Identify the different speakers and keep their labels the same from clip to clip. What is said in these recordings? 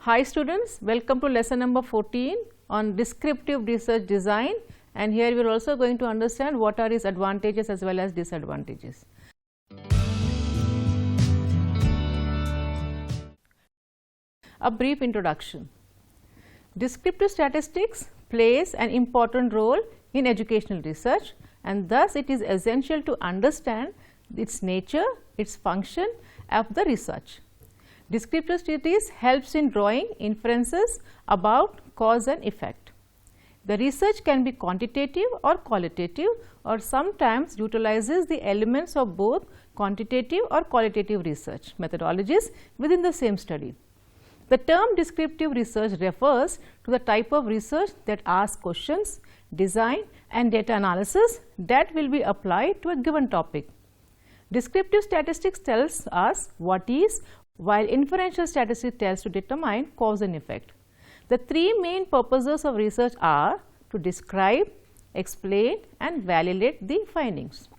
Speaker 1: Hi students, welcome to lesson number 14 on descriptive research design, and here we are also going to understand what are its advantages as well as disadvantages. A brief introduction. Descriptive statistics plays an important role in educational research, and thus it is essential to understand its nature, its function of the research. Descriptive studies helps in drawing inferences about cause and effect. The research can be quantitative or qualitative, or sometimes utilizes the elements of both quantitative or qualitative research methodologies within the same study. The term descriptive research refers to the type of research that asks questions, design and data analysis that will be applied to a given topic. Descriptive statistics tells us what is, while inferential statistics tells to determine cause and effect. The three main purposes of research are to describe, explain and validate the findings.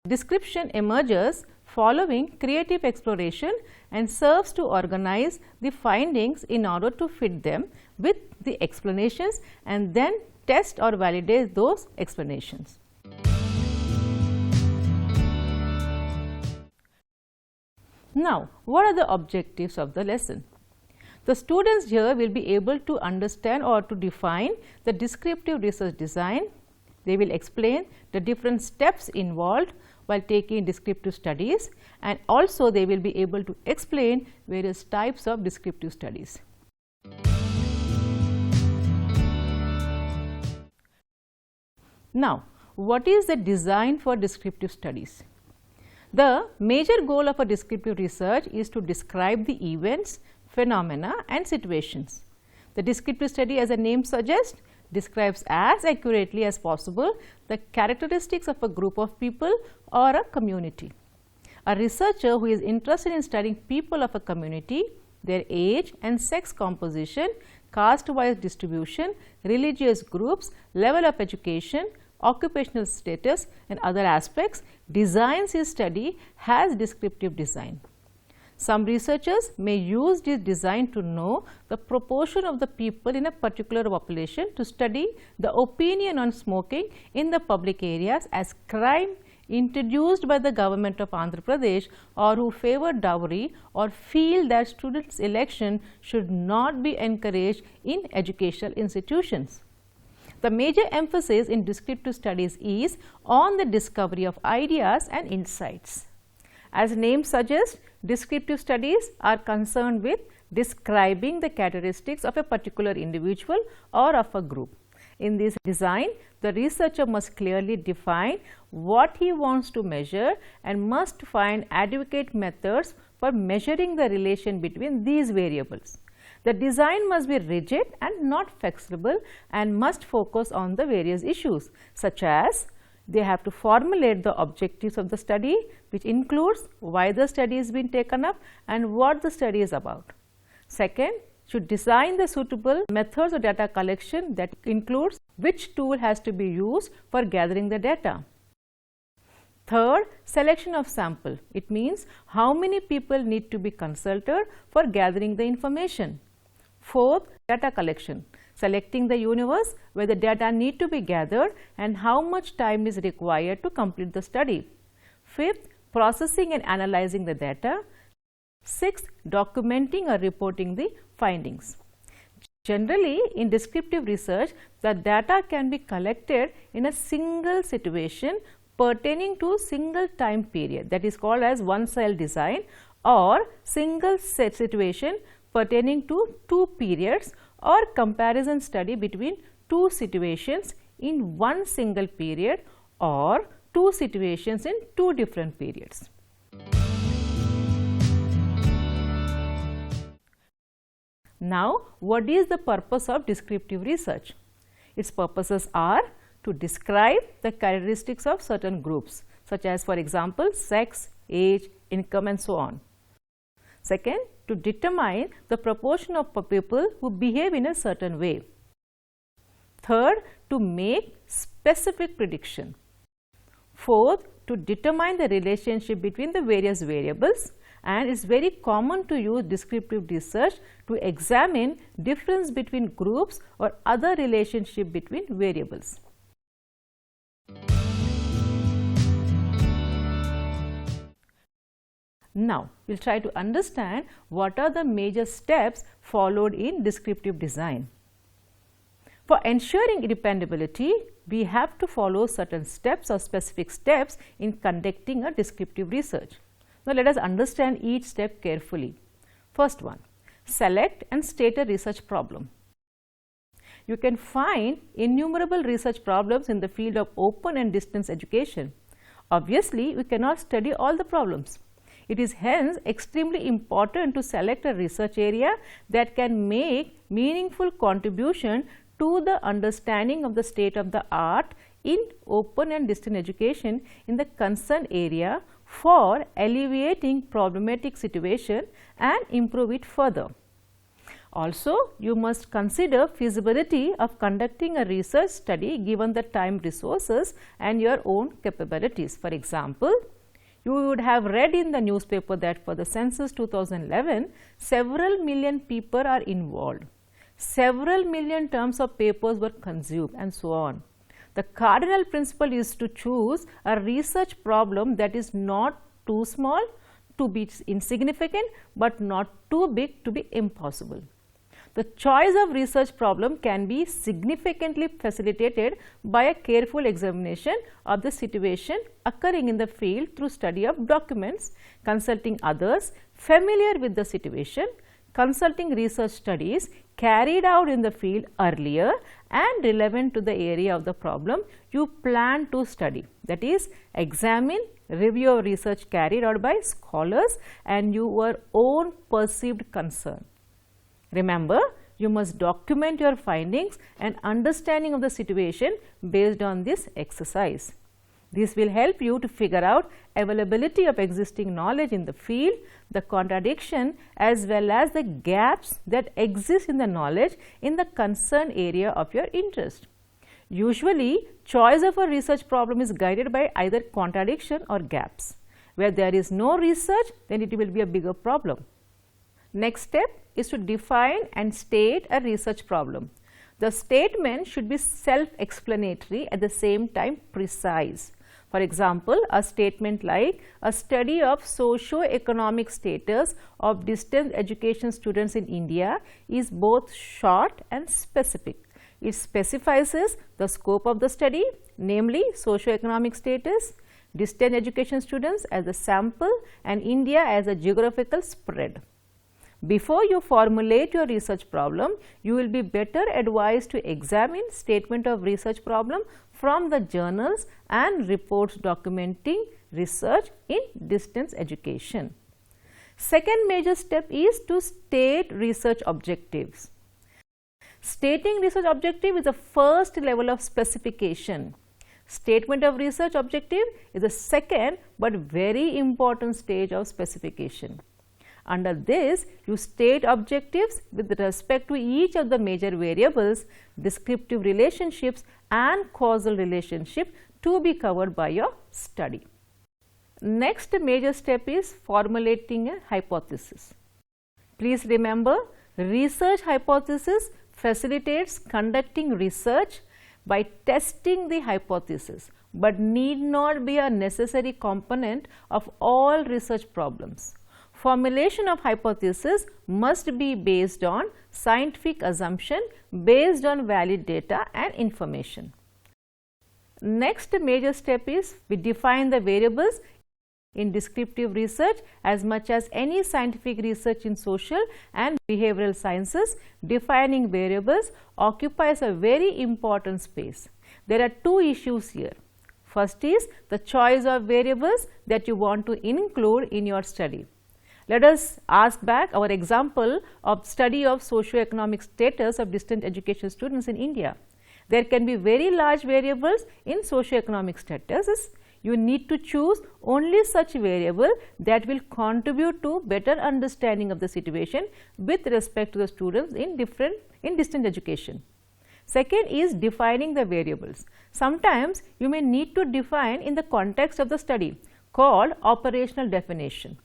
Speaker 1: Description emerges following creative exploration and serves to organize the findings in order to fit them with the explanations and then test or validate those explanations. Now, what are the objectives of the lesson? The students here will be able to understand or to define the descriptive research design. They will explain the different steps involved while taking descriptive studies, and also they will be able to explain various types of descriptive studies. Now, what is the design for descriptive studies? The major goal of a descriptive research is to describe the events, phenomena and situations. The descriptive study, as the name suggests, describes as accurately as possible the characteristics of a group of people or a community. A researcher who is interested in studying people of a community, their age and sex composition, caste-wise distribution, religious groups, level of education, occupational status and other aspects, designs his study as descriptive design. Some researchers may use this design to know the proportion of the people in a particular population, to study the opinion on smoking in the public areas as crime introduced by the government of Andhra Pradesh, or who favor dowry or feel that students' election should not be encouraged in educational institutions. The major emphasis in descriptive studies is on the discovery of ideas and insights. As the name suggests, descriptive studies are concerned with describing the characteristics of a particular individual or of a group. In this design, the researcher must clearly define what he wants to measure and must find adequate methods for measuring the relation between these variables. The design must be rigid and not flexible and must focus on the various issues, such as they have to formulate the objectives of the study, which includes why the study is being taken up and what the study is about. Second, should design the suitable methods of data collection, that includes which tool has to be used for gathering the data. Third, selection of sample. It means how many people need to be consulted for gathering the information. Fourth, data collection, selecting the universe where the data need to be gathered and how much time is required to complete the study. Fifth, processing and analyzing the data. Sixth, documenting or reporting the findings. Generally, in descriptive research, the data can be collected in a single situation pertaining to single time period, that is called as one-cell design, or single set situation pertaining to two periods, or comparison study between two situations in one single period or two situations in two different periods. Now, what is the purpose of descriptive research? Its purposes are to describe the characteristics of certain groups, such as, for example, sex, age, income and so on. Second, to determine the proportion of people who behave in a certain way. Third, to make specific prediction. Fourth, to determine the relationship between the various variables. and it's very common to use descriptive research to examine difference between groups or other relationship between variables. Now, we will try to understand what are the major steps followed in descriptive design. For ensuring dependability, we have to follow certain steps or specific steps in conducting a descriptive research. Now, let us understand each step carefully. First one, select and state a research problem. You can find innumerable research problems in the field of open and distance education. Obviously, we cannot study all the problems. It is hence extremely important to select a research area that can make meaningful contribution to the understanding of the state of the art in open and distance education in the concerned area for alleviating problematic situation and improve it further. Also, you must consider feasibility of conducting a research study given the time, resources and your own capabilities. For example, you would have read in the newspaper that for the census 2011, several million people are involved. Several million terms of papers were consumed and so on. The cardinal principle is to choose a research problem that is not too small to be insignificant, but not too big to be impossible. The choice of research problem can be significantly facilitated by a careful examination of the situation occurring in the field through study of documents, consulting others familiar with the situation, consulting research studies carried out in the field earlier and relevant to the area of the problem you plan to study. That is, examine, review of research carried out by scholars and your own perceived concern. Remember, you must document your findings and understanding of the situation based on this exercise. This will help you to figure out availability of existing knowledge in the field, the contradiction as well as the gaps that exist in the knowledge in the concerned area of your interest. Usually, choice of a research problem is guided by either contradiction or gaps. Where there is no research, then it will be a bigger problem. Next step is to define and state a research problem. The statement should be self-explanatory, at the same time precise. For example, a statement like a study of socio-economic status of distance education students in India is both short and specific. It specifies the scope of the study, namely socio-economic status, distance education students as a sample and India as a geographical spread. Before you formulate your research problem, you will be better advised to examine statement of research problem from the journals and reports documenting research in distance education. Second major step is to state research objectives. Stating research objective is the first level of specification. Statement of research objective is the second but very important stage of specification. Under this, you state objectives with respect to each of the major variables, descriptive relationships and causal relationship to be covered by your study. Next major step is formulating a hypothesis. Please remember, research hypothesis facilitates conducting research by testing the hypothesis, but need not be a necessary component of all research problems. Formulation of hypothesis must be based on scientific assumption based on valid data and information. Next major step is we define the variables in descriptive research. As much as any scientific research in social and behavioral sciences, defining variables occupies a very important space. There are two issues here. First is the choice of variables that you want to include in your study. Let us ask back our example of study of socio-economic status of distant education students in India. There can be very large variables in socio-economic status. You need to choose only such variable that will contribute to better understanding of the situation with respect to the students in distant education. Second is defining the variables. Sometimes you may need to define in the context of the study, called operational definition.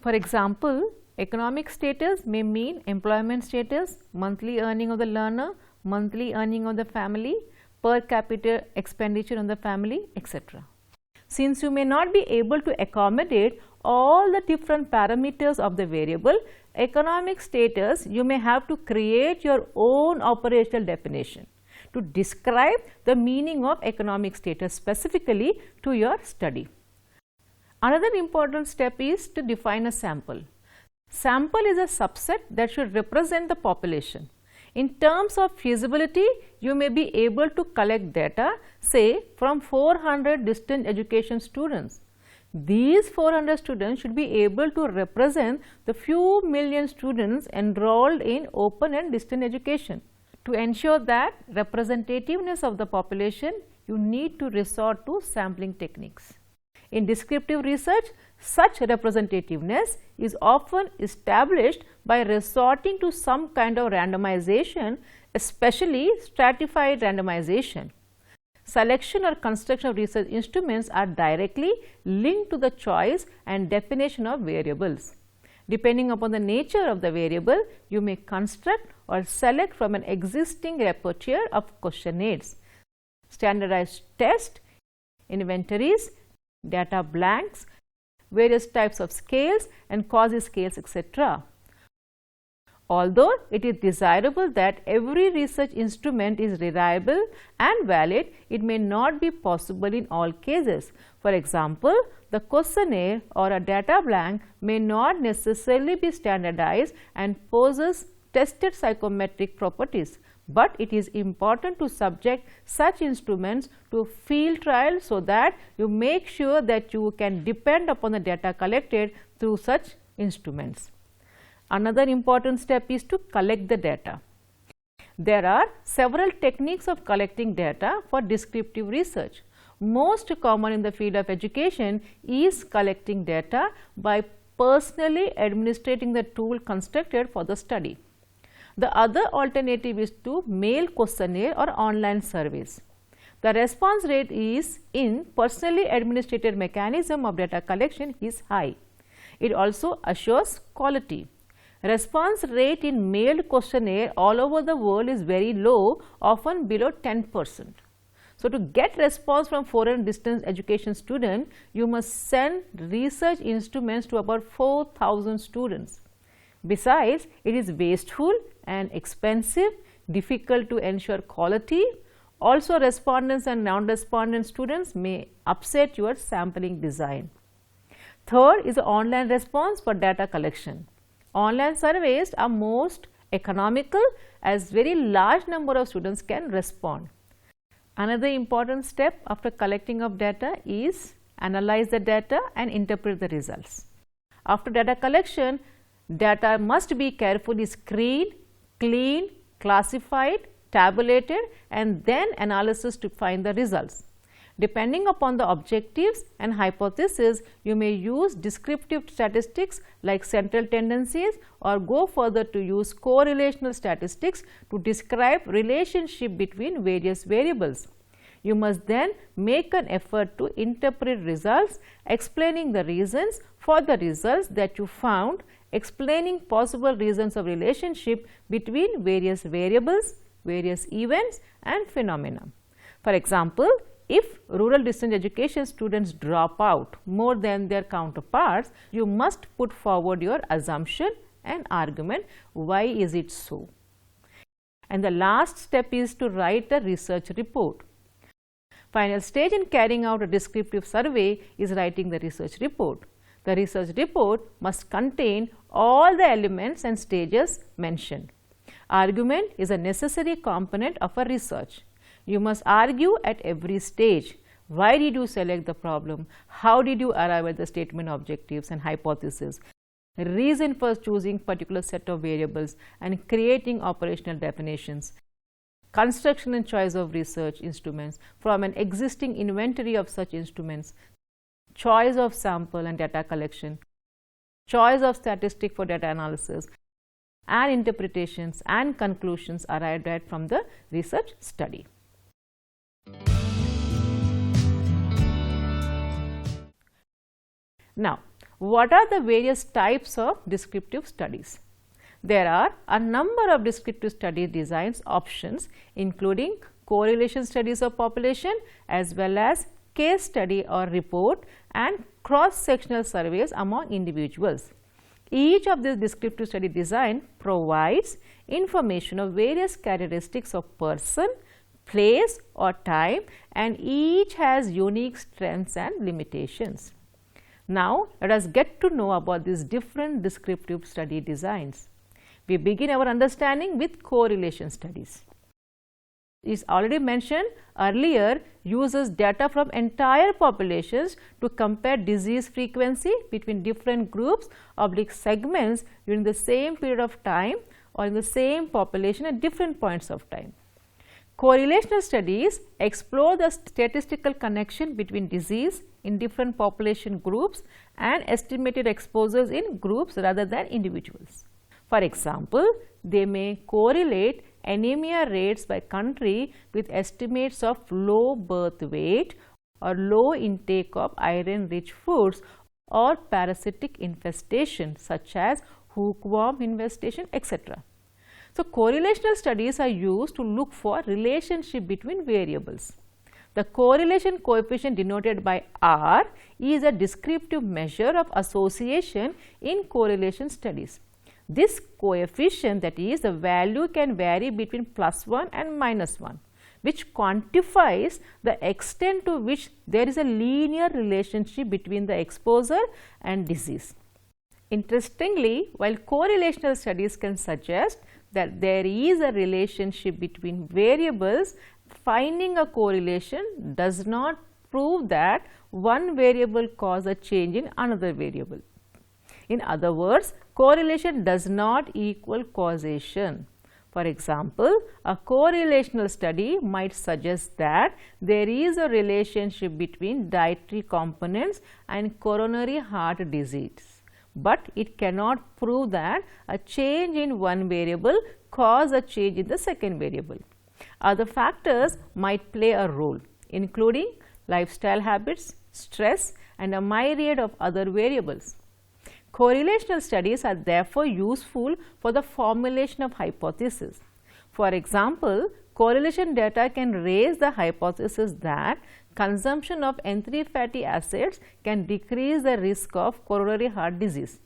Speaker 1: For example, economic status may mean employment status, monthly earning of the learner, monthly earning of the family, per capita expenditure on the family, etc. Since you may not be able to accommodate all the different parameters of the variable economic status, you may have to create your own operational definition to describe the meaning of economic status specifically to your study. Another important step is to define a sample. Sample is a subset that should represent the population. In terms of feasibility, you may be able to collect data, say, from 400 distance education students. These 400 students should be able to represent the few million students enrolled in open and distance education. To ensure that representativeness of the population, you need to resort to sampling techniques. In descriptive research, such representativeness is often established by resorting to some kind of randomization, especially stratified randomization. Selection or construction of research instruments are directly linked to the choice and definition of variables. Depending upon the nature of the variable, you may construct or select from an existing repertoire of questionnaires, standardized tests, inventories, data blanks, various types of scales and quasi-scales, etc. Although it is desirable that every research instrument is reliable and valid, it may not be possible in all cases. For example, the questionnaire or a data blank may not necessarily be standardized and possess tested psychometric properties, but it is important to subject such instruments to field trial so that you make sure that you can depend upon the data collected through such instruments. Another important step is to collect the data. There are several techniques of collecting data for descriptive research. Most common in the field of education is collecting data by personally administrating the tool constructed for the study. The other alternative is to mail questionnaire or online surveys. The response rate is in personally administrated mechanism of data collection is high. It also assures quality. Response rate in mailed questionnaire all over the world is very low, often below 10%. So, to get response from foreign distance education student, you must send research instruments to about 4,000 students. Besides, it is wasteful and expensive, difficult to ensure quality. Also, respondents and non-respondent students may upset your sampling design. Third is the online response for data collection. Online surveys are most economical as very large number of students can respond. Another important step after collecting of data is analyze the data and interpret the results. After data collection, data must be carefully screened, cleaned, classified, tabulated and then analysis to find the results. Depending upon the objectives and hypothesis, you may use descriptive statistics like central tendencies or go further to use correlational statistics to describe relationship between various variables. You must then make an effort to interpret results, explaining the reasons for the results that you found, explaining possible reasons of relationship between various variables, various events and phenomena. For example, if rural distance education students drop out more than their counterparts, you must put forward your assumption and argument why is it so. And the last step is to write a research report. Final stage in carrying out a descriptive survey is writing the research report. The research report must contain all the elements and stages mentioned. Argument is a necessary component of a research. You must argue at every stage. Why did you select the problem? How did you arrive at the statement objectives and hypothesis? Reason for choosing particular set of variables and creating operational definitions. Construction and choice of research instruments from an existing inventory of such instruments. Choice of sample and data collection. Choice of statistic for data analysis. And interpretations and conclusions arrived at from the research study. Now, what are the various types of descriptive studies? There are a number of descriptive study designs options, including correlation studies of population as well as case study or report and cross-sectional surveys among individuals. Each of these descriptive study design provides information of various characteristics of person, place or time, and each has unique strengths and limitations. Now, let us get to know about these different descriptive study designs. We begin our understanding with correlation studies. Is already mentioned earlier, uses data from entire populations to compare disease frequency between different groups oblique segments during the same period of time or in the same population at different points of time. Correlational studies explore the statistical connection between disease in different population groups and estimated exposures in groups rather than individuals. For example, they may correlate anemia rates by country with estimates of low birth weight or low intake of iron rich foods or parasitic infestation such as hookworm infestation, etc. So, correlational studies are used to look for relationship between variables. The correlation coefficient denoted by R is a descriptive measure of association in correlation studies. This coefficient, that is, the value can vary between +1 and -1, which quantifies the extent to which there is a linear relationship between the exposure and disease. Interestingly, while correlational studies can suggest that there is a relationship between variables, finding a correlation does not prove that one variable causes a change in another variable. In other words, correlation does not equal causation. For example, a correlational study might suggest that there is a relationship between dietary components and coronary heart disease, but it cannot prove that a change in one variable causes a change in the second variable. Other factors might play a role, including lifestyle habits, stress, and a myriad of other variables. Correlational studies are therefore useful for the formulation of hypotheses. For example, correlation data can raise the hypothesis that consumption of N3 fatty acids can decrease the risk of coronary heart disease.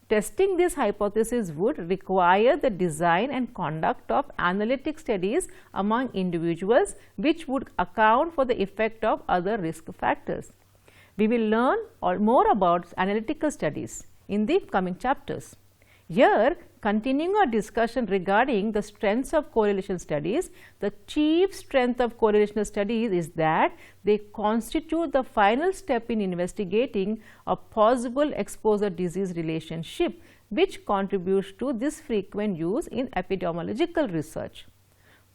Speaker 1: Testing this hypothesis would require the design and conduct of analytic studies among individuals, which would account for the effect of other risk factors. We will learn more about analytical studies in the coming chapters. Here, continuing our discussion regarding the strengths of correlation studies, the chief strength of correlational studies is that they constitute the final step in investigating a possible exposure disease relationship, which contributes to this frequent use in epidemiological research.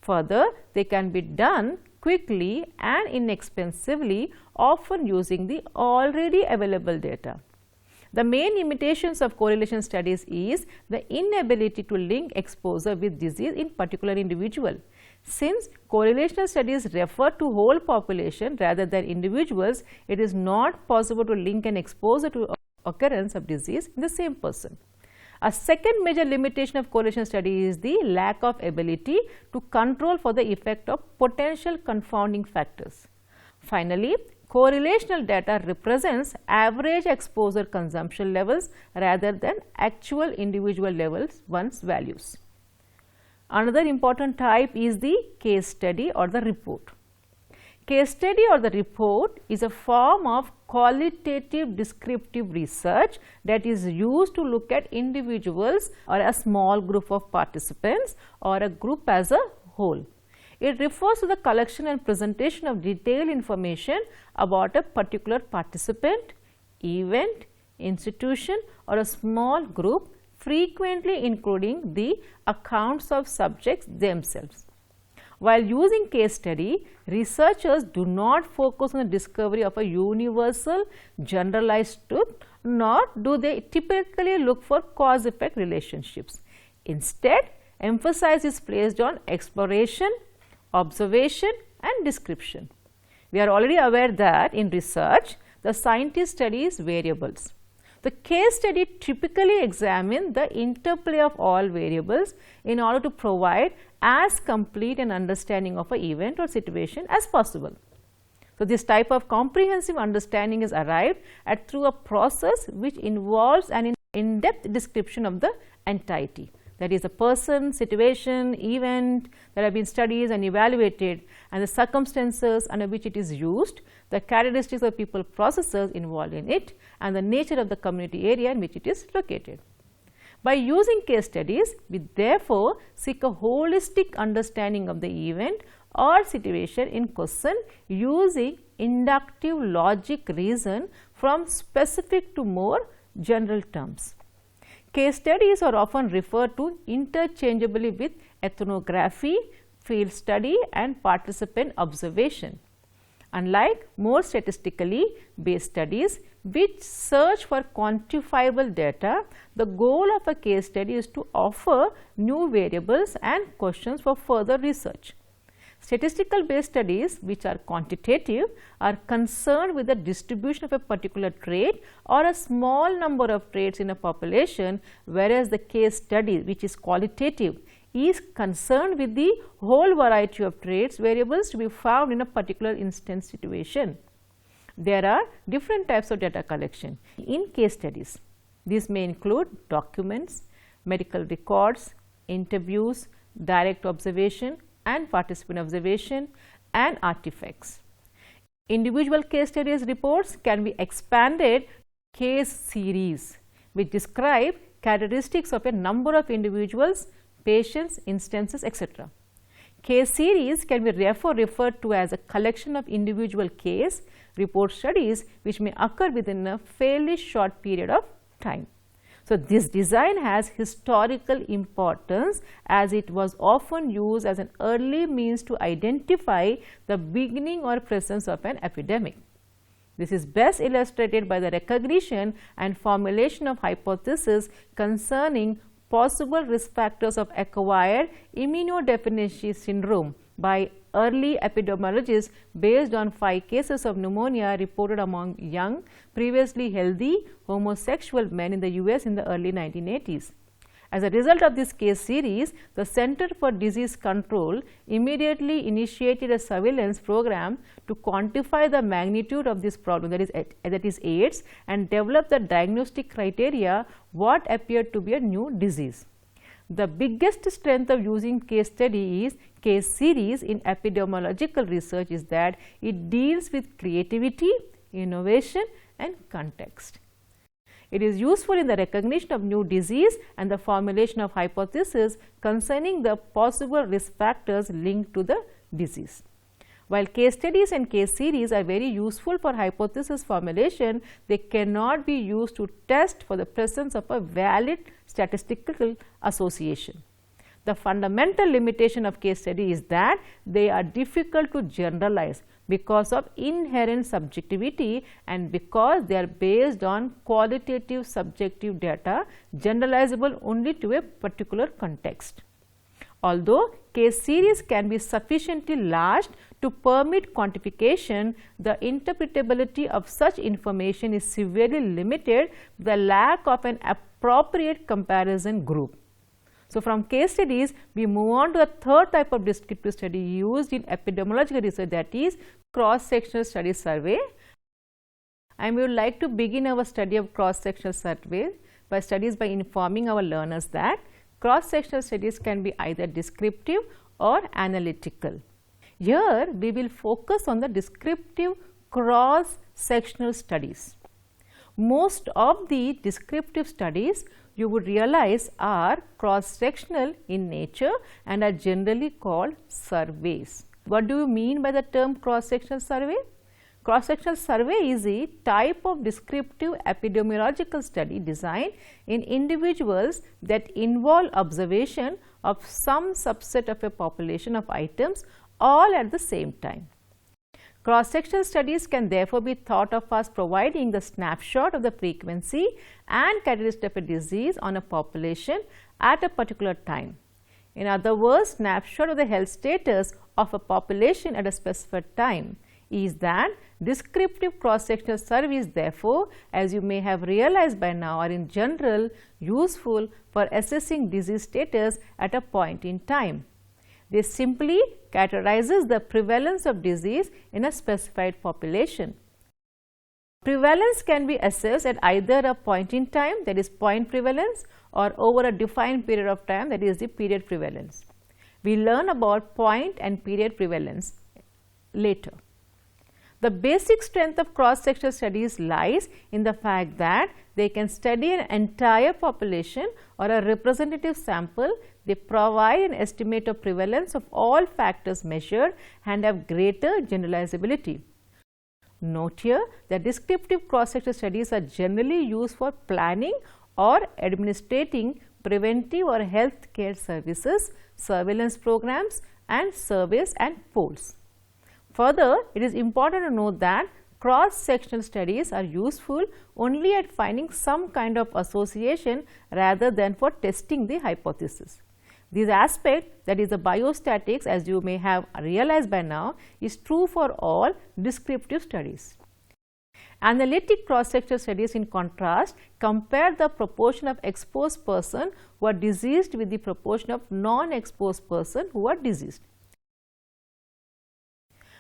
Speaker 1: Further, they can be done quickly and inexpensively, often using the already available data. The main limitations of correlation studies is the inability to link exposure with disease in particular individual. Since correlational studies refer to whole population rather than individuals, it is not possible to link an exposure to occurrence of disease in the same person. A second major limitation of correlation study is the lack of ability to control for the effect of potential confounding factors. Finally, correlational data represents average exposure consumption levels rather than actual individual levels one's values. Another important type is the case study or the report. Case study or the report is a form of qualitative descriptive research that is used to look at individuals or a small group of participants or a group as a whole. It refers to the collection and presentation of detailed information about a particular participant, event, institution or a small group, frequently including the accounts of subjects themselves. While using case study, researchers do not focus on the discovery of a universal generalized truth, nor do they typically look for cause-effect relationships. Instead, emphasis is placed on exploration, observation and description. We are already aware that in research, the scientist studies variables. The case study typically examines the interplay of all variables in order to provide as complete an understanding of an event or situation as possible. So, this type of comprehensive understanding is arrived at through a process which involves an in-depth description of the entity, that is, the person, situation, event that have been studied and evaluated, and the circumstances under which it is used, the characteristics of people, processes involved in it, and the nature of the community area in which it is located. By using case studies, we therefore seek a holistic understanding of the event or situation in question using inductive logic reason from specific to more general terms. Case studies are often referred to interchangeably with ethnography, field study, and participant observation. Unlike more statistically based studies which search for quantifiable data, the goal of a case study is to offer new variables and questions for further research. Statistical based studies, which are quantitative, are concerned with the distribution of a particular trait or a small number of traits in a population, whereas the case study, which is qualitative, is concerned with the whole variety of traits variables to be found in a particular instance situation. There are different types of data collection in case studies. These may include documents, medical records, interviews, direct observation and participant observation, and artifacts. Individual case studies reports can be expanded case series which describe characteristics of a number of individuals, patients, instances, etc. Case series can be therefore referred to as a collection of individual case report studies which may occur within a fairly short period of time. So, this design has historical importance as it was often used as an early means to identify the beginning or presence of an epidemic. This is best illustrated by the recognition and formulation of hypotheses concerning possible risk factors of acquired immunodeficiency syndrome by early epidemiologists based on 5 cases of pneumonia reported among young, previously healthy homosexual men in the US in the early 1980s. As a result of this case series, the Center for Disease Control immediately initiated a surveillance program to quantify the magnitude of this problem, that is AIDS, and develop the diagnostic criteria what appeared to be a new disease. The biggest strength of using case study is case series in epidemiological research is that it deals with creativity, innovation, and context. It is useful in the recognition of new disease and the formulation of hypotheses concerning the possible risk factors linked to the disease. While case studies and case series are very useful for hypothesis formulation, they cannot be used to test for the presence of a valid statistical association. The fundamental limitation of case study is that they are difficult to generalize because of inherent subjectivity and because they are based on qualitative subjective data generalizable only to a particular context. Although case series can be sufficiently large to permit quantification, the interpretability of such information is severely limited by the lack of an appropriate comparison group. So, from case studies, we move on to the third type of descriptive study used in epidemiological research, that is cross-sectional study survey. And we would like to begin our study of cross-sectional survey by informing our learners that cross-sectional studies can be either descriptive or analytical. Here, we will focus on the descriptive cross-sectional studies. Most of the descriptive studies you would realize are cross-sectional in nature and are generally called surveys. What do you mean by the term cross-sectional survey? Cross-sectional survey is a type of descriptive epidemiological study design in individuals that involve observation of some subset of a population of items all at the same time. Cross-sectional studies can therefore be thought of as providing the snapshot of the frequency and characteristics of a disease on a population at a particular time. In other words, snapshot of the health status of a population at a specified time. is that descriptive cross-sectional surveys, therefore, as you may have realized by now, are in general useful for assessing disease status at a point in time. They simply categorizes the prevalence of disease in a specified population. Prevalence can be assessed at either a point in time, that is point prevalence, or over a defined period of time, that is the period prevalence. We learn about point and period prevalence later. The basic strength of cross-sectional studies lies in the fact that they can study an entire population or a representative sample. They provide an estimate of prevalence of all factors measured and have greater generalizability. Note here that descriptive cross-sectional studies are generally used for planning or administrating preventive or health care services, surveillance programs, and surveys and polls. Further, it is important to note that cross-sectional studies are useful only at finding some kind of association rather than for testing the hypothesis. This aspect, that is the biostatics, as you may have realized by now, is true for all descriptive studies. Analytic cross-sectional studies, in contrast, compare the proportion of exposed person who are diseased with the proportion of non-exposed person who are diseased.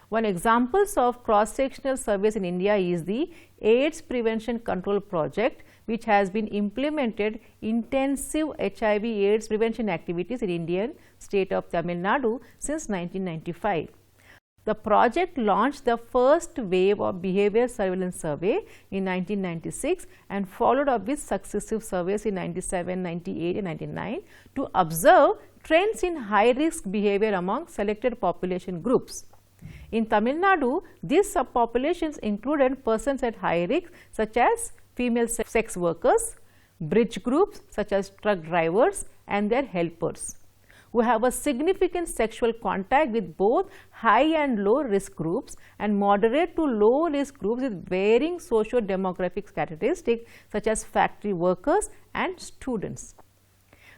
Speaker 1: One example of cross-sectional surveys in India is the AIDS Prevention Control Project, which has been implemented intensive HIV/AIDS prevention activities in Indian state of Tamil Nadu since 1995. The project launched the first wave of behavior surveillance survey in 1996 and followed up with successive surveys in 97, 98 and 99 to observe trends in high-risk behavior among selected population groups. In Tamil Nadu, these subpopulations included persons at high risk such as female sex workers, bridge groups such as truck drivers and their helpers, who have a significant sexual contact with both high and low risk groups and moderate to low risk groups with varying socio-demographic characteristics such as factory workers and students.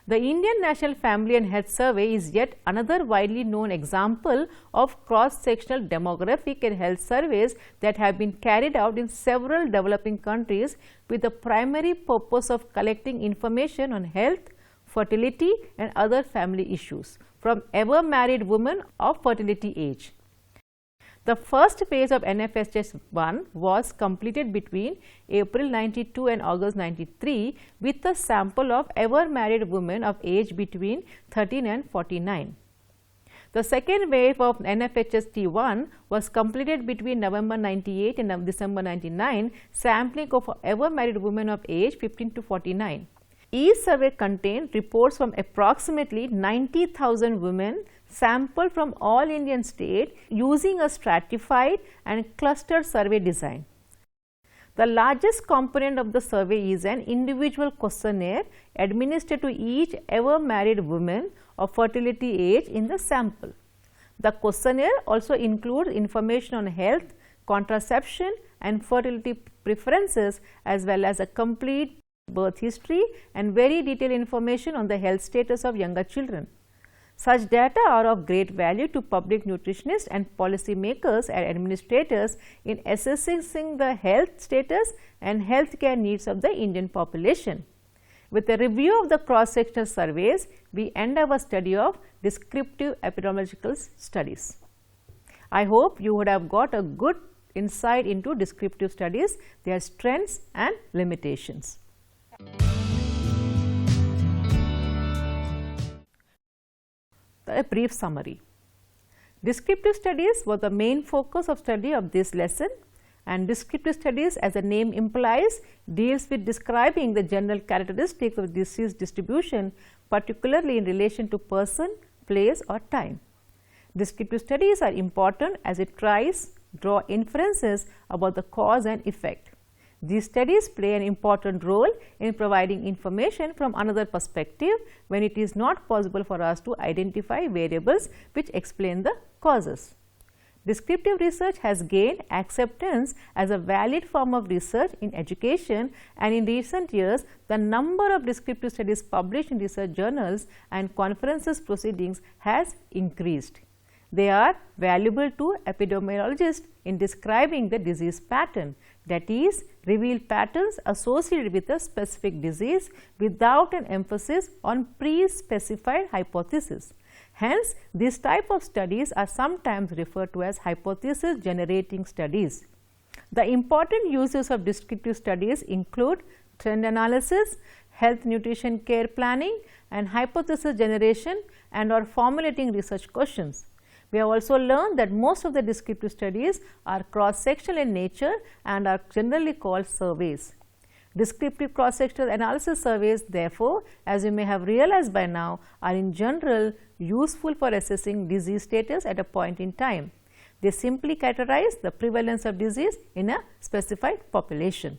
Speaker 1: The Indian National Family and Health Survey is yet another widely known example of cross-sectional demographic and health surveys that have been carried out in several developing countries with the primary purpose of collecting information on health, fertility and other family issues from ever married women of fertility age. The first phase of NFHS-1 was completed between April 92 and August 93 with a sample of ever married women of age between 13 and 49. The second wave of NFHS-T1 was completed between November 98 and December 99, sampling of ever married women of age 15 to 49. Each survey contained reports from approximately 90,000 women sampled from all Indian states using a stratified and clustered survey design. The largest component of the survey is an individual questionnaire administered to each ever married woman of fertility age in the sample. The questionnaire also includes information on health, contraception and fertility preferences as well as a complete birth history and very detailed information on the health status of younger children. Such data are of great value to public nutritionists and policy makers and administrators in assessing the health status and healthcare needs of the Indian population. With a review of the cross-sectional surveys, we end our study of descriptive epidemiological studies. I hope you would have got a good insight into descriptive studies, their strengths and limitations. A brief summary. Descriptive studies was the main focus of study of this lesson, and descriptive studies, as the name implies, deals with describing the general characteristics of disease distribution, particularly in relation to person, place or time. Descriptive studies are important as it tries to draw inferences about the cause and effect. These studies play an important role in providing information from another perspective when it is not possible for us to identify variables which explain the causes. Descriptive research has gained acceptance as a valid form of research in education, and in recent years the number of descriptive studies published in research journals and conferences proceedings has increased. They are valuable to epidemiologists in describing the disease pattern, that is, reveal patterns associated with a specific disease without an emphasis on pre-specified hypothesis. Hence, this type of studies are sometimes referred to as hypothesis generating studies. The important uses of descriptive studies include trend analysis, health nutrition care planning, and hypothesis generation and or formulating research questions. We have also learned that most of the descriptive studies are cross-sectional in nature and are generally called surveys. Descriptive cross-sectional analysis surveys, therefore, as you may have realized by now, are in general useful for assessing disease status at a point in time. They simply characterize the prevalence of disease in a specified population.